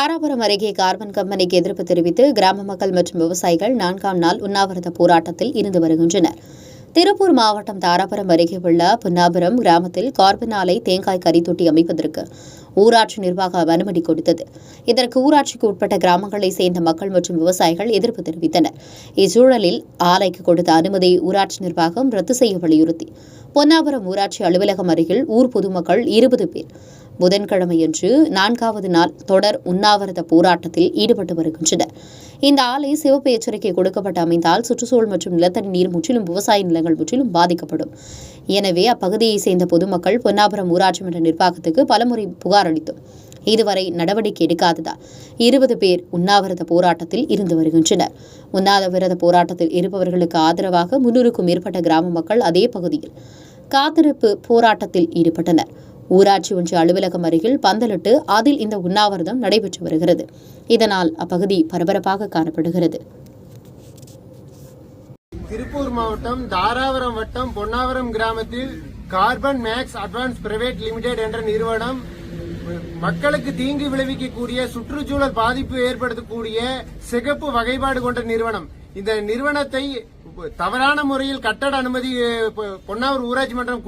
தாராபுரம் அருகே கார்பன் கம்பெனிக்கு எதிர்ப்பு தெரிவித்து கிராம மக்கள் மற்றும் விவசாயிகள் 4ஆம் நாள் உண்ணாவிரத போராட்டத்தில் இருந்து வருகின்றனர். திருப்பூர் மாவட்டம் தாராபுரம் அருகே உள்ள புன்னாபுரம் கிராமத்தில் கார்பன் ஆலை தேங்காய் கரித்தொட்டி அமைப்பதற்கு ஊராட்சி நிர்வாகம் அனுமதி கொடுத்தது. இதற்கு ஊராட்சிக்கு உட்பட்ட கிராமங்களைச் சேர்ந்த மக்கள் மற்றும் விவசாயிகள் எதிர்ப்பு தெரிவித்தனர். இச்சூழலில் ஆலைக்கு கொடுத்த அனுமதி ஊராட்சி நிர்வாகம் ரத்து செய்ய வலியுறுத்தி பொன்னாபுரம் ஊராட்சி அலுவலகம் அருகில் ஊர் பொதுமக்கள் 20 பேர் புதன்கிழமையன்று 4வது நாள் தொடர் உண்ணாவிரத போராட்டத்தில் ஈடுபட்டு வருகின்றனர். இந்த ஆலை சிவப்பு எச்சரிக்கை கொடுக்கப்பட்டு அமைந்தால் சுற்றுச்சூழல் மற்றும் நிலத்தடி நீர் முற்றிலும் விவசாய நிலங்கள் முற்றிலும் பாதிக்கப்படும். எனவே அப்பகுதியைச் சேர்ந்த பொதுமக்கள் பொன்னாபுரம் ஊராட்சி மன்ற நிர்வாகத்துக்கு பலமுறை புகார் அளித்தும் இதுவரை நடவடிக்கை எடுக்காததால் 20 பேர் உண்ணாவிரத போராட்டத்தில் இருந்து வருகின்றனர். உண்ணாவிரத போராட்டத்தில் இருப்பவர்களுக்கு ஆதரவாக 300க்கும் மேற்பட்ட கிராம மக்கள் அதே பகுதியில் காத்திருப்பு போராட்டத்தில் ஈடுபட்டனர். ஊராட்சி ஒன்றிய அலுவலகம் அருகில் பந்தலிட்டு அதில் இந்த உண்ணாவிரதம் நடைபெற்று வருகிறது. இதனால் அப்பகுதி பரபரப்பாக காணப்படுகிறது. திருப்பூர் மாவட்டம் தாராபுரம் வட்டம் பொன்னாபுரம் கிராமத்தில் carbon max advance private limited என்ற நிறுவனம் மக்களுக்கு தீங்கு விளைவிக்கக்கூடிய சுற்றுச்சூழல் பாதிப்பு ஏற்படுத்தக்கூடிய சிகப்பு வகைப்பாடு கொண்ட நிறுவனம். இந்த நிறுவனத்தை தவறான முறையில் கட்டட அனுமதி பொன்னாபுரம் ஊராட்சி மன்றம்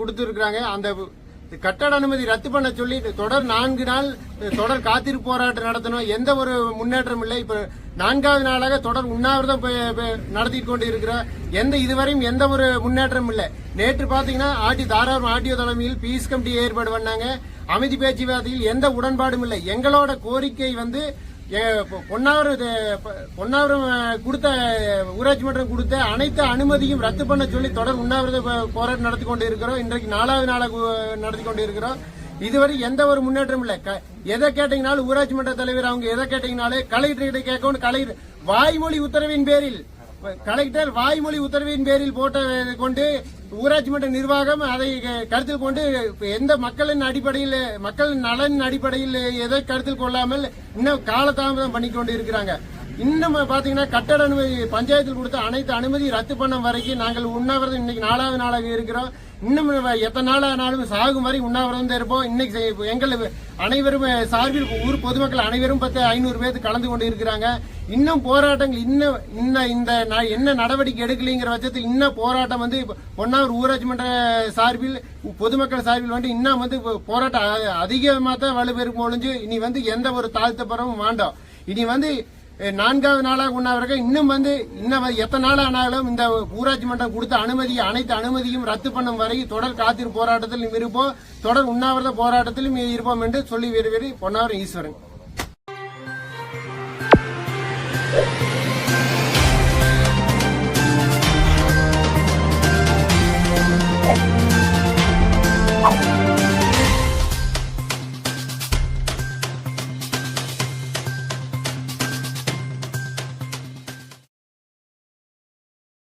கொடுத்திருக்கிறாங்க. அந்த கட்டட அனுமதி ரத்து பண்ண சொல்லி தொடர் 4 நாள் தொடர் காத்திருப்பு போராட்டம் நடத்தணும். எந்த ஒரு முன்னேற்றம் இல்லை. இப்ப 4வது நாளாக தொடர் உண்ணாவிரதம் நடத்திட்டு கொண்டு இருக்கிறோம். இதுவரையும் எந்த ஒரு முன்னேற்றம் இல்லை. நேற்று பாத்தீங்கன்னா தாராபுரம் ஆர்டிஓ தலைமையில் பீஸ் கமிட்டி ஏற்பாடு பண்ணாங்க. அமைதி பேச்சுவார்த்தையில் எந்த உடன்பாடும் இல்லை. எங்களோட கோரிக்கை பொன்னாபுரம் கொடுத்த ஊராட்சி மன்றம் கொடுத்த அனைத்து அனுமதியும் ரத்து பண்ண சொல்லி தொடர் உண்ணாவிரத போராட்டம் நடத்தி கொண்டு இருக்கிறோம். இன்றைக்கு 4வது நாளாக நடத்தி கொண்டு இருக்கிறோம். இதுவரை எந்த ஒரு முன்னேற்றம் இல்லை. எதை கேட்டீங்கனாலும் ஊராட்சி மன்ற தலைவர் அவங்க எதை கேட்டீங்கனாலே கலெக்டர் கிட்ட கேட்கணும். கலெக்டர் வாய்மொழி உத்தரவின் பேரில் போட்ட கொண்டு ஊராட்சி மன்ற நிர்வாகம் அதை கருத்தில் கொண்டு எந்த மக்களின் நலனின் அடிப்படையில் எதை கருத்தில் கொள்ளாமல் இன்னும் காலதாமதம் பண்ணிக்கொண்டு இருக்கிறாங்க. இன்னும் பாத்தீங்கன்னா கட்டட அனுமதி பஞ்சாயத்தில் கொடுத்த அனைத்து அனுமதி ரத்து பண்ண வரைக்கும் நாங்கள் உண்ணாவிரதம் இன்னைக்கு 4வது நாளாக இருக்கிறோம். இன்னும் எத்தனை நாள் ஆனாலும் சாகும் வரை உண்ணாவிரதம் தான் இருப்போம். இன்னைக்கு எங்கள் அனைவரும் சார்பில் ஊர் பொதுமக்கள் அனைவரும் 500 பேர் கலந்து கொண்டு இருக்கிறாங்க. இன்னும் போராட்டங்கள் என்ன நடவடிக்கை எடுக்கலைங்கிற பட்சத்தில் இன்னும் போராட்டம் பொன்னாபுரம் ஊராட்சி மன்ற சார்பில் பொதுமக்கள் சார்பில் இன்னும் போராட்டம் அதிகமா தான் வலுப்பெறும் ஒழிஞ்சு இனி எந்த ஒரு தாழ்த்தப்படவும் வேண்டாம். இனி 4வது நாளாக உண்ணாவிரதம் இன்னும் எத்தனை நாள் ஆனாலும் இந்த ஊராட்சி மன்றம் கொடுத்த அனைத்து அனுமதியும் ரத்து பண்ணும் வரை தொடர் காத்திருப்பு போராட்டத்திலும் இருப்போம். தொடர் உண்ணாவிரத போராட்டத்திலும் இருப்போம் என்று சொல்லி பொன்னாபுரம் ஈஸ்வரன்.